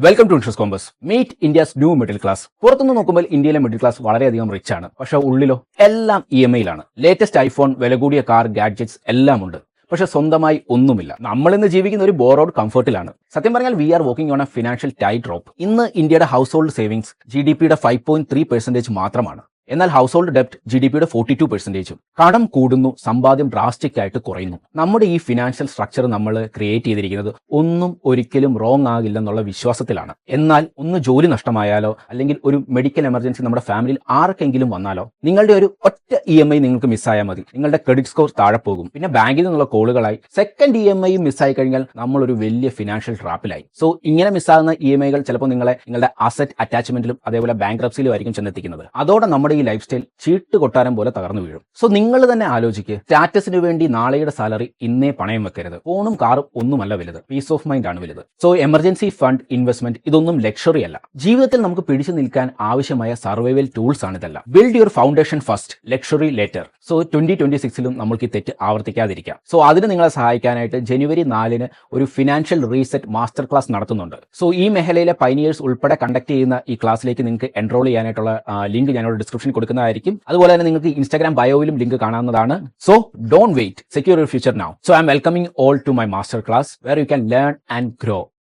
Welcome to insurance compass. Meet India's new middle class. പുറത്തുനിന്ന് നോക്കുമ്പോൾ ഇന്ത്യയിലെ മിഡിൽ ക്ലാസ് വളരെയധികം റിച്ച് ആണ്. പക്ഷെ ഉള്ളിലോ എല്ലാം EMI യിലാണ്. ലേറ്റസ്റ്റ് ഐഫോൺ, വില കൂടിയ കാർ, ഗാഡ്ജറ്റ്സ് എല്ലാം ഉണ്ട്. പക്ഷെ സ്വന്തമായി ഒന്നുമില്ല. നമ്മൾ ഇന്ന് ജീവിക്കുന്ന ഒരു ബോറോഡ് കംഫർട്ടിലാണ്. സത്യം പറഞ്ഞാൽ we are working on a financial tightrope. ഇന്ന് ഇന്ത്യയുടെ ഹൗസ് ഹോൾഡ് സേവിങ്സ് GDP-യുടെ 5.3% മാത്രമാണ്. എന്നാൽ ഹൗസ് ഹോൾഡ് ഡെപ്റ്റ് GDP-യുടെ 42%. കടം കൂടുന്നു, സമ്പാദ്യം ഡ്രാസ്റ്റിക് ആയിട്ട് കുറയുന്നു. നമ്മുടെ ഈ ഫിനാൻഷ്യൽ സ്ട്രക്ചർ നമ്മൾ ക്രിയേറ്റ് ചെയ്തിരിക്കുന്നത് ഒന്നും ഒരിക്കലും റോങ് ആകില്ലെന്നുള്ള വിശ്വാസത്തിലാണ്. എന്നാൽ ഒന്ന് ജോലി നഷ്ടമായാലോ അല്ലെങ്കിൽ ഒരു മെഡിക്കൽ എമർജൻസി നമ്മുടെ ഫാമിലിയിൽ ആർക്കെങ്കിലും വന്നാലോ നിങ്ങളുടെ ഒരു ഒറ്റ EMI നിങ്ങൾക്ക് മിസ്സായാൽ മതി. നിങ്ങളുടെ ക്രെഡിറ്റ് സ്കോർ താഴെ പോകും. പിന്നെ ബാങ്കിൽ നിന്നുള്ള കോളുകളായി സെക്കൻഡ് EMI മിസ്സായി കഴിഞ്ഞാൽ നമ്മളൊരു വലിയ ഫിനാൻഷ്യൽ ട്രാപ്പിലായി. സോ ഇങ്ങനെ മിസ്സാകുന്ന EMI-കൾ ചിലപ്പോൾ നിങ്ങളുടെ അസറ്റ് അറ്റാച്ച്മെന്റിലും അതേപോലെ ബാങ്ക്രപ്സിയിലും ആയിരിക്കും ചെന്നെത്തിക്കുന്നത്. അതോടെ നമ്മുടെ ഈ ലൈഫ് സ്റ്റൈൽ ചീട്ട് കൊട്ടാരം പോലെ തകർന്നു വീഴും. സോ നിങ്ങൾ തന്നെ ആലോചിക്കുക, സ്റ്റാറ്റസിന് വേണ്ടി നാളെയുടെ സാലറി ഇന്നേ പണയം വെക്കരുത്. ഫോണും കാറും ഒന്നുമല്ല വലുത്, പീസ് ഓഫ് മൈൻഡ് ആണ് വലുത്. സോ എമർജൻസി ഫണ്ട്, ഇൻവെസ്റ്റ്മെന്റ് ഇതൊന്നും ലക്ഷറി അല്ല. ജീവിതത്തിൽ നമുക്ക് പിടിച്ചു നിൽക്കാൻ ആവശ്യമായ സർവൈവൽ ടൂൾസ് ആണ് ഇതെല്ലാം. Build your foundation first, luxury later. So 2026-ലും നമ്മൾക്ക് ഈ തെറ്റ് ആവർത്തിക്കാതിരിക്കാം. സോ അതിന് നിങ്ങളെ സഹായിക്കാനായിട്ട് ജനുവരി 4-ന് ഒരു ഫിനാൻഷ്യൽ റീസെറ്റ് മാസ്റ്റർ ക്ലാസ് നടത്തുന്നുണ്ട്. സോ ഈ മേഖലയിലെ പൈനിയേഴ്സ് ഉൾപ്പെടെ കണ്ടക്ട് ചെയ്യുന്ന ഈ ക്ലാസ്സിലേക്ക് നിങ്ങൾക്ക് എൻറോൾ ചെയ്യാനായിട്ടുള്ള ലിങ്ക് ഞാനിവിടെ ഡിസ്ക്രിപ്ഷനിൽ കൊടുക്കുന്നതായിരിക്കും. അതുപോലെ തന്നെ നിങ്ങൾക്ക് ഇൻസ്റ്റാഗ്രാം ബയോയിലും ലിങ്ക് കാണാവുന്നതാണ്. So don't wait, secure your future now. So I'm welcoming all to my master class where you can learn and grow.